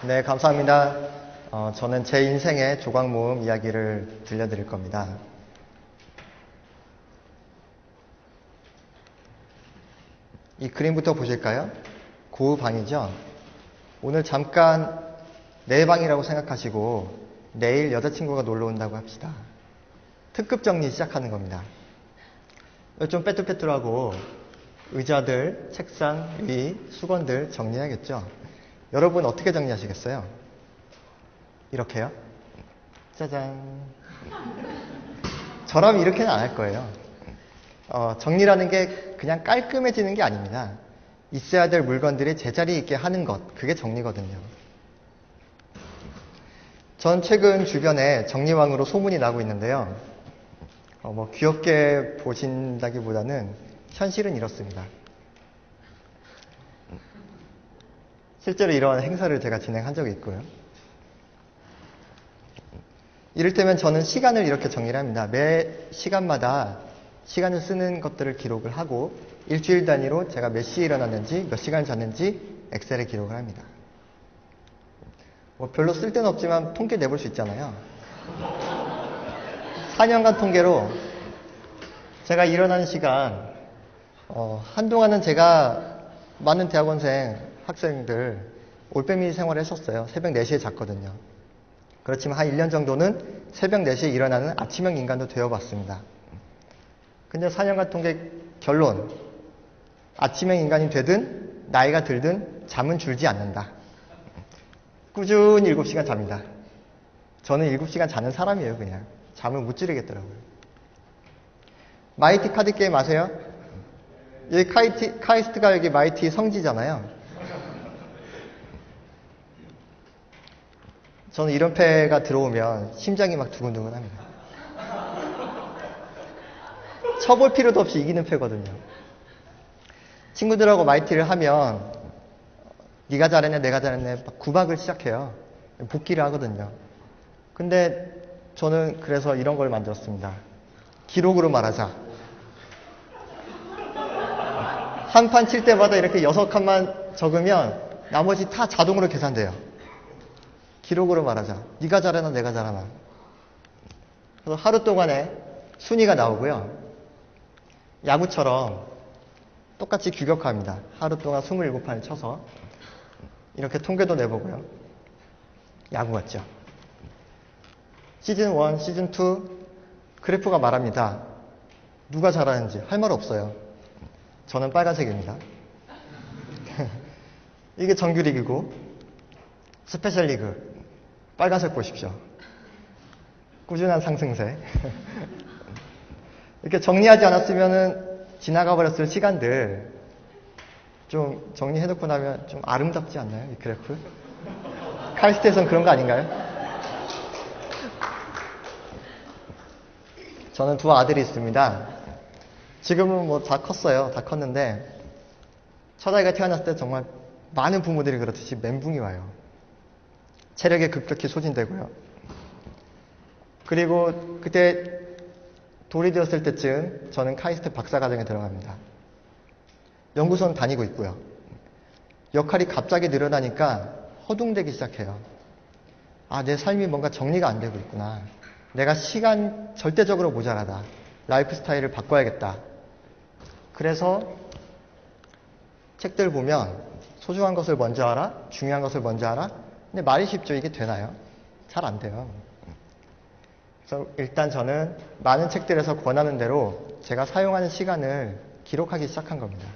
네, 감사합니다. 저는 제 인생의 조각 모음 이야기를 들려드릴 겁니다. 이 그림부터 보실까요? 고흐 방이죠? 오늘 잠깐 내 방이라고 생각하시고 내일 여자친구가 놀러 온다고 합시다. 특급 정리 시작하는 겁니다. 좀 빼뚤빼뚤하고 의자들, 책상 위, 수건들 정리해야겠죠? 여러분 어떻게 정리하시겠어요? 이렇게요? 짜잔. 저라면 이렇게는 안 할 거예요. 정리라는 게 그냥 깔끔해지는 게 아닙니다. 있어야 될 물건들이 제자리에 있게 하는 것, 그게 정리거든요. 전 최근 주변에 정리왕으로 소문이 나고 있는데요. 귀엽게 보신다기보다는 현실은 이렇습니다. 실제로 이런 행사를 제가 진행한 적이 있고요. 이를테면 저는 시간을 이렇게 정리를 합니다. 매 시간마다 시간을 쓰는 것들을 기록을 하고 일주일 단위로 제가 몇 시에 일어났는지 몇 시간 잤는지 엑셀에 기록을 합니다. 별로 쓸데는 없지만 통계 내볼 수 있잖아요. 4년간 통계로 제가 일어나는 시간 한동안은 제가 많은 대학원생 학생들 올빼미 생활을 했었어요. 새벽 4시에 잤거든요. 그렇지만 한 1년 정도는 새벽 4시에 일어나는 아침형 인간도 되어봤습니다. 근데 4년간 통계 결론, 아침형 인간이 되든 나이가 들든 잠은 줄지 않는다. 꾸준히 7시간 잡니다. 저는 7시간 자는 사람이에요. 그냥 잠을 못 줄이겠더라고요. 마이티 카드 게임 아세요? 여기 카이스트가 여기 마이티 성지잖아요. 저는 이런 패가 들어오면 심장이 막 두근두근 합니다. 쳐볼 필요도 없이 이기는 패거든요. 친구들하고 마이티를 하면 네가 잘했네 내가 잘했네 막 구박을 시작해요. 복귀를 하거든요. 근데 저는 그래서 이런 걸 만들었습니다. 기록으로 말하자. 한 판 칠 때마다 이렇게 6칸만 적으면 나머지 다 자동으로 계산돼요. 기록으로 말하자. 네가 잘하나 내가 잘하나. 그래서 하루 동안에 순위가 나오고요. 야구처럼 똑같이 규격화합니다. 하루 동안 27판을 쳐서 이렇게 통계도 내보고요. 야구 같죠. 시즌 1, 시즌 2 그래프가 말합니다. 누가 잘하는지 할 말 없어요. 저는 빨간색입니다. 이게 정규리그고 스페셜리그 빨간색 보십시오. 꾸준한 상승세. 이렇게 정리하지 않았으면 지나가 버렸을 시간들 좀 정리해놓고 나면 좀 아름답지 않나요? 이 그래프? 카이스트에서는 그런 거 아닌가요? 저는 2 아들이 있습니다. 지금은 뭐 다 컸어요. 다 컸는데 첫아이가 태어났을 때 정말 많은 부모들이 그렇듯이 멘붕이 와요. 체력이 급격히 소진되고요. 그리고 그때 돌이 되었을 때쯤 저는 카이스트 박사과정에 들어갑니다. 연구소는 다니고 있고요. 역할이 갑자기 늘어나니까 허둥대기 시작해요. 아, 내 삶이 뭔가 정리가 안 되고 있구나. 내가 시간 절대적으로 모자라다. 라이프 스타일을 바꿔야겠다. 그래서 책들 보면 소중한 것을 먼저 알아, 중요한 것을 먼저 알아. 근데 말이 쉽죠. 이게 되나요? 잘 안 돼요. 그래서 일단 저는 많은 책들에서 권하는 대로 제가 사용하는 시간을 기록하기 시작한 겁니다.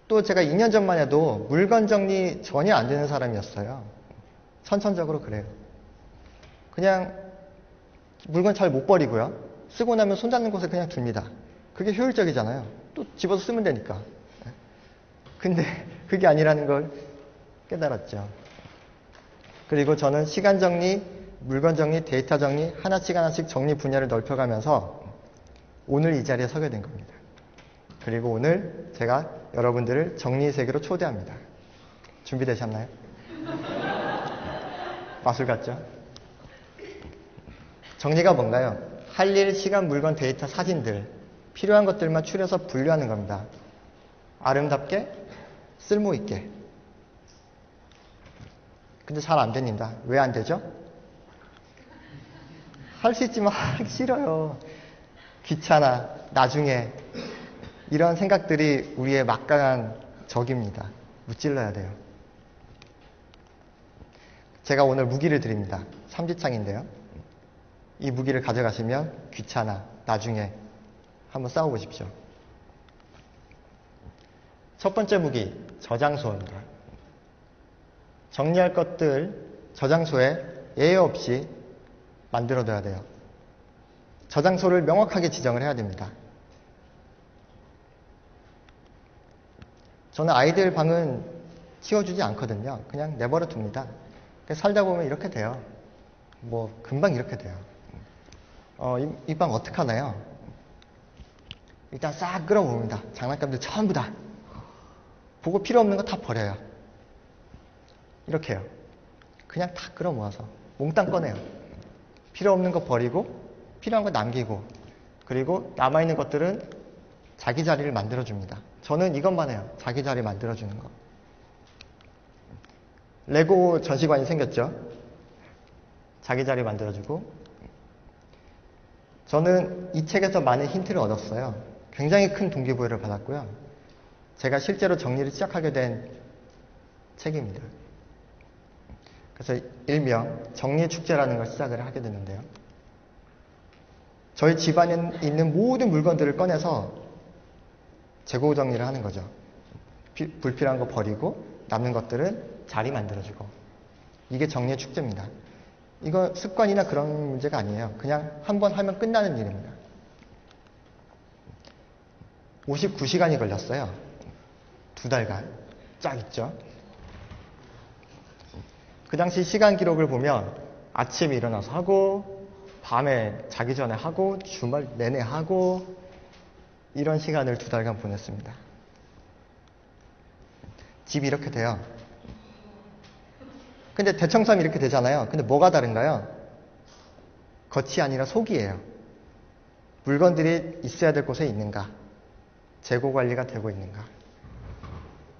또 제가 2년 전만 해도 물건 정리 전혀 안 되는 사람이었어요. 선천적으로 그래요. 그냥 물건 잘 못 버리고요. 쓰고 나면 손 닿는 곳에 그냥 둡니다. 그게 효율적이잖아요. 또 집어서 쓰면 되니까. 근데 그게 아니라는 걸 깨달았죠. 그리고 저는 시간 정리, 물건 정리, 데이터 정리 하나씩 하나씩 정리 분야를 넓혀가면서 오늘 이 자리에 서게 된 겁니다. 그리고 오늘 제가 여러분들을 정리의 세계로 초대합니다. 준비되셨나요? 마술 같죠? 정리가 뭔가요? 할 일, 시간, 물건, 데이터, 사진들 필요한 것들만 추려서 분류하는 겁니다. 아름답게, 쓸모있게. 근데 잘 안 됩니다. 왜 안 되죠? 할 수 있지만 하기 싫어요. 귀찮아. 나중에. 이런 생각들이 우리의 막강한 적입니다. 무찔러야 돼요. 제가 오늘 무기를 드립니다. 삼지창인데요. 이 무기를 가져가시면 귀찮아. 나중에 한번 싸워보십시오. 첫 번째 무기, 저장소입니다. 정리할 것들 저장소에 예외 없이 만들어둬야 돼요. 저장소를 명확하게 지정을 해야 됩니다. 저는 아이들 방은 치워주지 않거든요. 그냥 내버려 둡니다. 살다 보면 이렇게 돼요. 뭐 금방 이렇게 돼요. 이 방 어떡하나요? 일단 싹 끌어모읍니다. 장난감들 전부 다. 보고 필요 없는 거 다 버려요. 이렇게 해요. 그냥 다 끌어모아서 몽땅 꺼내요. 필요 없는 거 버리고 필요한 거 남기고, 그리고 남아있는 것들은 자기 자리를 만들어줍니다. 저는 이것만 해요. 자기 자리 만들어주는 거. 레고 전시관이 생겼죠. 자기 자리 만들어주고. 저는 이 책에서 많은 힌트를 얻었어요. 굉장히 큰 동기부여를 받았고요. 제가 실제로 정리를 시작하게 된 책입니다. 그래서 일명 정리축제라는 걸 시작을 하게 됐는데요. 저희 집안에 있는 모든 물건들을 꺼내서 재고 정리를 하는 거죠. 불필요한 거 버리고 남는 것들은 자리 만들어주고. 이게 정리의 축제입니다. 이거 습관이나 그런 문제가 아니에요. 그냥 한번 하면 끝나는 일입니다. 59시간이 걸렸어요. 2달간. 쫙 있죠. 그 당시 시간 기록을 보면 아침에 일어나서 하고, 밤에 자기 전에 하고, 주말 내내 하고, 이런 시간을 2달간 보냈습니다. 집이 이렇게 돼요. 근데 대청소하면 이렇게 되잖아요. 근데 뭐가 다른가요? 겉이 아니라 속이에요. 물건들이 있어야 될 곳에 있는가? 재고 관리가 되고 있는가?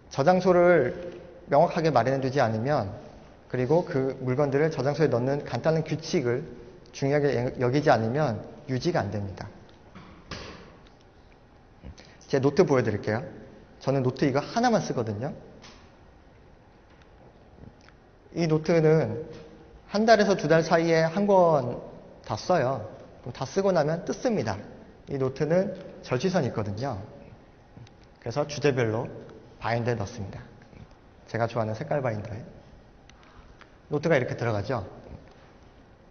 저장소를 명확하게 마련해 두지 않으면, 그리고 그 물건들을 저장소에 넣는 간단한 규칙을 중요하게 여기지 않으면 유지가 안 됩니다. 제 노트 보여드릴게요. 저는 노트 이거 하나만 쓰거든요. 이 노트는 한 달에서 2달 사이에 한 권 다 써요. 그럼 다 쓰고 나면 뜯습니다. 이 노트는 절취선이 있거든요. 그래서 주제별로 바인더에 넣습니다. 제가 좋아하는 색깔 바인더에. 노트가 이렇게 들어가죠.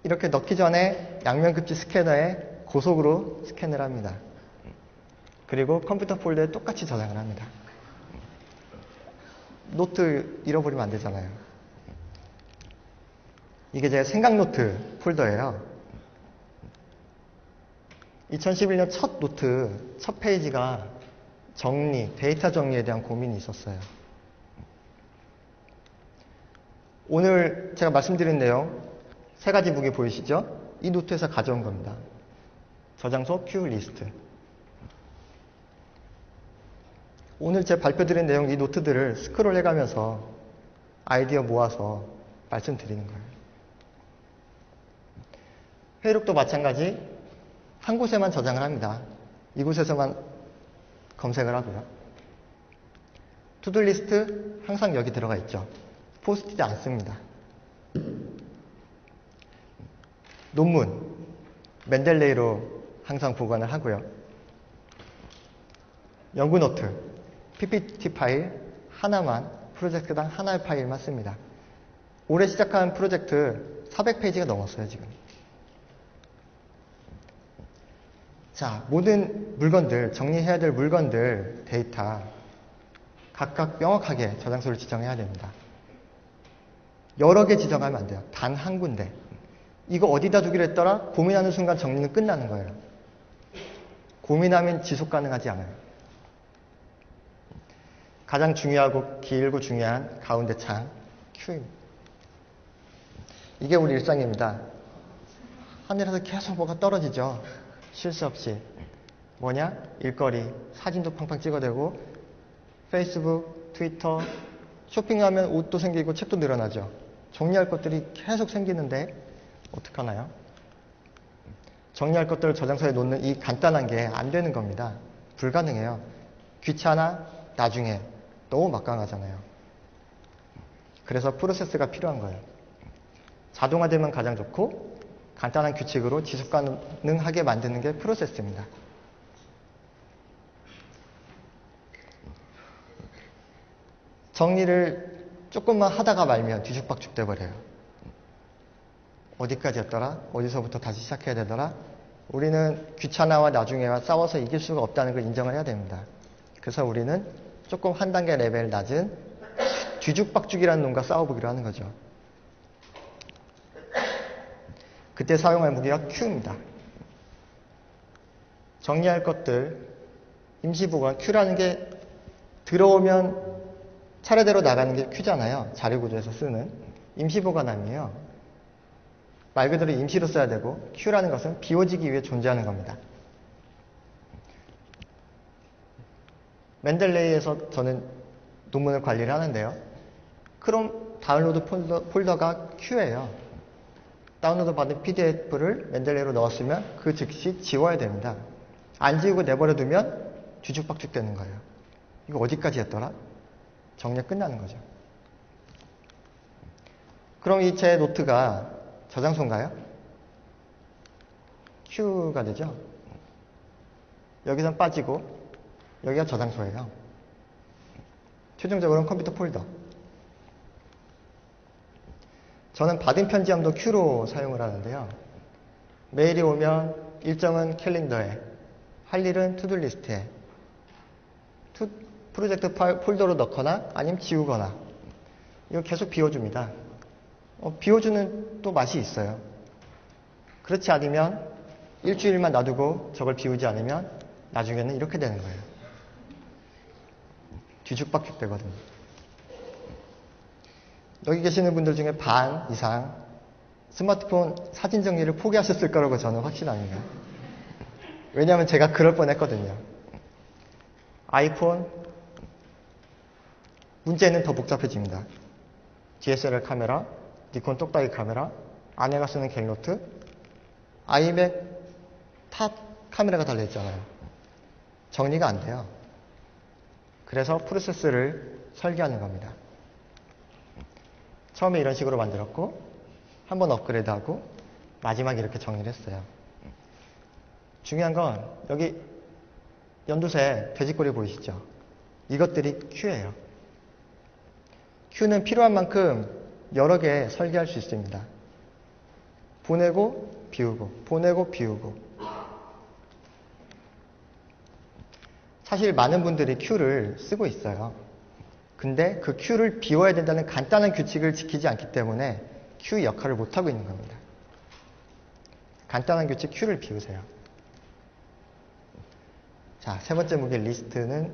이렇게 넣기 전에 양면급지 스캐너에 고속으로 스캔을 합니다. 그리고 컴퓨터 폴더에 똑같이 저장을 합니다. 노트 잃어버리면 안 되잖아요. 이게 제 생각노트 폴더예요. 2011년 첫 노트, 첫 페이지가 정리, 데이터 정리에 대한 고민이 있었어요. 오늘 제가 말씀드린 내용 3가지 무기 보이시죠? 이 노트에서 가져온 겁니다. 저장소 큐 리스트. 오늘 제가 발표드린 내용 이 노트들을 스크롤 해가면서 아이디어 모아서 말씀드리는 거예요. 회의록도 마찬가지 한 곳에만 저장을 합니다. 이곳에서만 검색을 하고요. 투두 리스트 항상 여기 들어가 있죠. 포스트잇 안 씁니다. 논문 맨델레이로 항상 보관을 하고요. 연구 노트 PPT 파일 하나만, 프로젝트당 하나의 파일만 씁니다. 올해 시작한 프로젝트 400페이지가 넘었어요, 지금. 자, 모든 물건들, 정리해야 될 물건들, 데이터 각각 명확하게 저장소를 지정해야 됩니다. 여러 개 지정하면 안 돼요. 단 한 군데. 이거 어디다 두기로 했더라? 고민하는 순간 정리는 끝나는 거예요. 고민하면 지속 가능하지 않아요. 가장 중요하고 길고 중요한 가운데 창, Q입니다. 이게 우리 일상입니다. 하늘에서 계속 뭐가 떨어지죠. 쉴 새 없이. 뭐냐? 일거리, 사진도 팡팡 찍어대고, 페이스북, 트위터, 쇼핑하면 옷도 생기고 책도 늘어나죠. 정리할 것들이 계속 생기는데 어떡하나요? 정리할 것들을 저장소에 놓는 이 간단한 게 안 되는 겁니다. 불가능해요. 귀찮아, 나중에. 너무 막강하잖아요. 그래서 프로세스가 필요한 거예요. 자동화되면 가장 좋고 간단한 규칙으로 지속 가능하게 만드는 게 프로세스입니다. 정리를 조금만 하다가 말면 뒤죽박죽 돼버려요. 어디까지였더라? 어디서부터 다시 시작해야 되더라? 우리는 귀찮아와 나중에와 싸워서 이길 수가 없다는 걸 인정을 해야 됩니다. 그래서 우리는 조금 한 단계 레벨 낮은 뒤죽박죽이라는 놈과 싸워보기로 하는 거죠. 그때 사용할 무기가 Q입니다. 정리할 것들, 임시보관, Q라는 게 들어오면 차례대로 나가는 게 Q잖아요. 자료구조에서 쓰는. 임시보관함이에요. 말 그대로 임시로 써야 되고 Q라는 것은 비워지기 위해 존재하는 겁니다. 맨델레이에서 저는 논문을 관리를 하는데요. 크롬 다운로드 폴더가 Q예요. 다운로드 받은 PDF를 맨델레이로 넣었으면 그 즉시 지워야 됩니다. 안 지우고 내버려두면 뒤죽박죽 되는 거예요. 이거 어디까지 했더라? 정리가 끝나는 거죠. 그럼 이 제 노트가 저장소인가요? Q가 되죠. 여기선 빠지고 여기가 저장소예요. 최종적으로는 컴퓨터 폴더. 저는 받은 편지함도 Q로 사용을 하는데요. 메일이 오면 일정은 캘린더에, 할 일은 투두 리스트에, 프로젝트 폴더로 넣거나 아니면 지우거나. 이거 계속 비워줍니다. 비워주는 또 맛이 있어요. 그렇지 않으면 일주일만 놔두고 저걸 비우지 않으면 나중에는 이렇게 되는 거예요. 뒤죽박죽 되거든요. 여기 계시는 분들 중에 반 이상 스마트폰 사진 정리를 포기하셨을 거라고 저는 확신합니다. 왜냐하면 제가 그럴 뻔했거든요. 아이폰 문제는 더 복잡해집니다. DSLR 카메라, 니콘 똑딱이 카메라, 아내가 쓰는 갤노트, 아이맥 탑 카메라가 달려있잖아요. 정리가 안 돼요. 그래서 프로세스를 설계하는 겁니다. 처음에 이런 식으로 만들었고 한번 업그레이드하고 마지막에 이렇게 정리를 했어요. 중요한 건 여기 연두색 돼지꼬리 보이시죠? 이것들이 Q예요. Q는 필요한 만큼 여러 개 설계할 수 있습니다. 보내고 비우고 보내고 비우고. 사실 많은 분들이 Q를 쓰고 있어요. 근데 그 Q를 비워야 된다는 간단한 규칙을 지키지 않기 때문에 Q 역할을 못하고 있는 겁니다. 간단한 규칙 Q를 비우세요. 자, 세 번째 무기 리스트는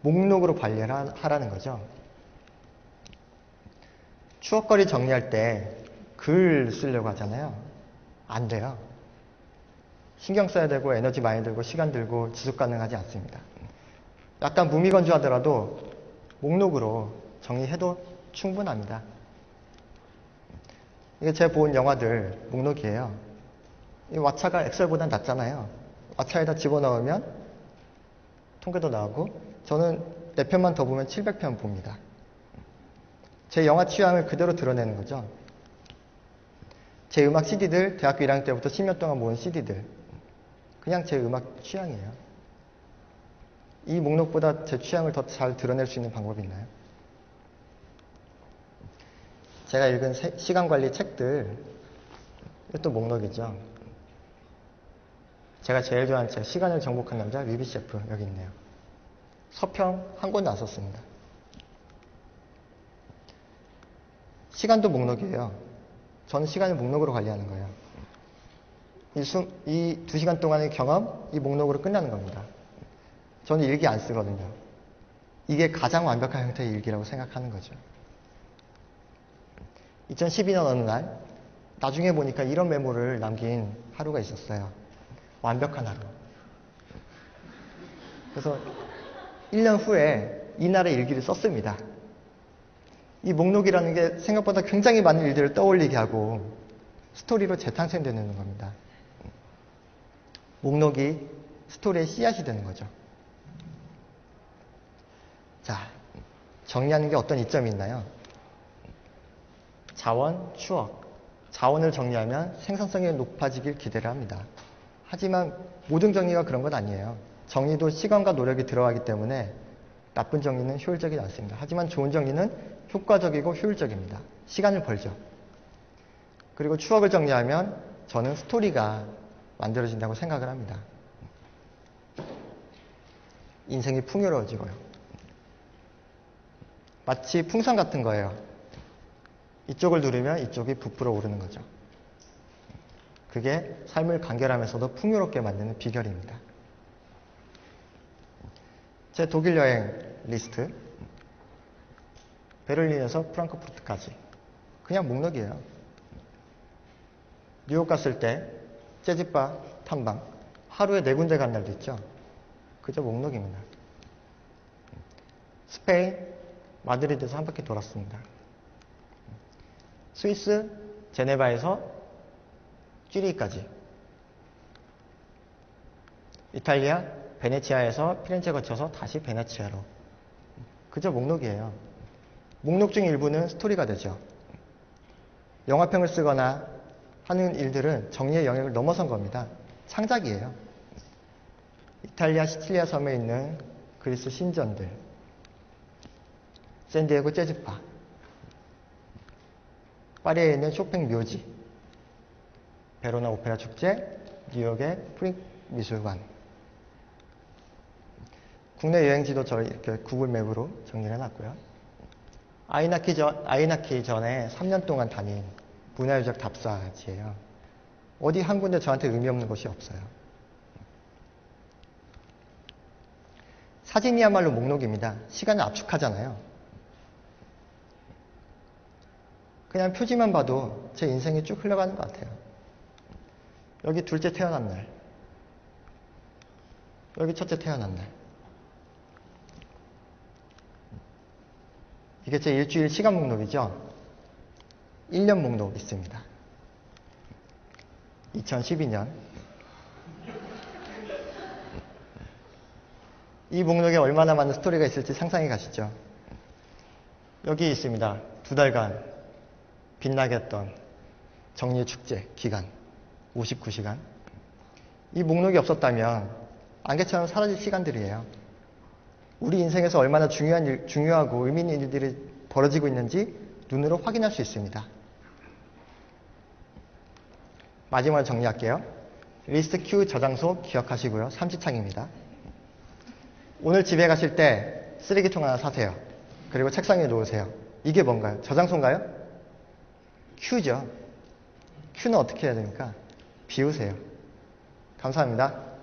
목록으로 관리를 하라는 거죠. 추억거리 정리할 때 글 쓰려고 하잖아요. 안 돼요. 신경 써야 되고 에너지 많이 들고 시간 들고 지속 가능하지 않습니다. 약간 무미건조하더라도 목록으로 정리해도 충분합니다. 이게 제가 본 영화들 목록이에요. 이 왓챠가 엑셀보단 낫잖아요. 왓챠에다 집어넣으면 통계도 나오고 저는 4편만 더 보면 700편 봅니다. 제 영화 취향을 그대로 드러내는 거죠. 제 음악 CD들 대학교 1학년 때부터 10년 동안 모은 CD들 그냥 제 음악 취향이에요. 이 목록보다 제 취향을 더 잘 드러낼 수 있는 방법이 있나요? 제가 읽은 시간관리 책들 이것도 목록이죠. 제가 제일 좋아하는 책 시간을 정복한 남자 위비 셰프 여기 있네요. 서평 한 권 안 썼습니다. 시간도 목록이에요. 저는 시간을 목록으로 관리하는 거예요. 이 2시간 동안의 경험, 이 목록으로 끝나는 겁니다. 저는 일기 안 쓰거든요. 이게 가장 완벽한 형태의 일기라고 생각하는 거죠. 2012년 어느 날 나중에 보니까 이런 메모를 남긴 하루가 있었어요. 완벽한 하루. 그래서 1년 후에 이날의 일기를 썼습니다. 이 목록이라는 게 생각보다 굉장히 많은 일들을 떠올리게 하고 스토리로 재탄생되는 겁니다. 목록이 스토리의 씨앗이 되는 거죠. 자, 정리하는 게 어떤 이점이 있나요? 자원, 추억. 자원을 정리하면 생산성이 높아지길 기대를 합니다. 하지만 모든 정리가 그런 건 아니에요. 정리도 시간과 노력이 들어가기 때문에 나쁜 정리는 효율적이지 않습니다. 하지만 좋은 정리는 효과적이고 효율적입니다. 시간을 벌죠. 그리고 추억을 정리하면 저는 스토리가 만들어진다고 생각을 합니다. 인생이 풍요로워지고요. 마치 풍선 같은 거예요. 이쪽을 누르면 이쪽이 부풀어 오르는 거죠. 그게 삶을 간결하면서도 풍요롭게 만드는 비결입니다. 제 독일 여행 리스트. 베를린에서 프랑크푸르트까지. 그냥 목록이에요. 뉴욕 갔을 때 재즈바 탐방. 하루에 4군데 간 날도 있죠. 그저 목록입니다. 스페인 마드리드에서 한 바퀴 돌았습니다. 스위스 제네바에서 쥐리히까지. 이탈리아 베네치아에서 피렌체 거쳐서 다시 베네치아로. 그저 목록이에요. 목록 중 일부는 스토리가 되죠. 영화평을 쓰거나 하는 일들은 정리의 영역을 넘어선 겁니다. 창작이에요. 이탈리아 시칠리아 섬에 있는 그리스 신전들, 샌디에고 재즈바, 파리에 있는 쇼팽 묘지, 베로나 오페라 축제, 뉴욕의 프링 미술관. 국내 여행지도 저희 이렇게 구글 맵으로 정리를 해놨고요. 아이 낳기 전에 3년 동안 다닌 문화유적 답사지예요. 어디 한 군데 저한테 의미 없는 곳이 없어요. 사진이야말로 목록입니다. 시간을 압축하잖아요. 그냥 표지만 봐도 제 인생이 쭉 흘러가는 것 같아요. 여기 둘째 태어난 날, 여기 첫째 태어난 날. 이게 제 일주일 시간 목록이죠. 1년 목록 있습니다. 2012년. 이 목록에 얼마나 많은 스토리가 있을지 상상이 가시죠. 여기 있습니다. 2달간 빛나게 했던 정리의 축제 기간 59시간. 이 목록이 없었다면 안개처럼 사라질 시간들이에요. 우리 인생에서 얼마나 중요하고 의미 있는 일들이 벌어지고 있는지 눈으로 확인할 수 있습니다. 마지막으로 정리할게요. 리스트 큐 저장소 기억하시고요. 삼지창입니다. 오늘 집에 가실 때 쓰레기통 하나 사세요. 그리고 책상 위에 놓으세요. 이게 뭔가요? 저장소인가요? 큐죠. 큐는 어떻게 해야 됩니까? 비우세요. 감사합니다.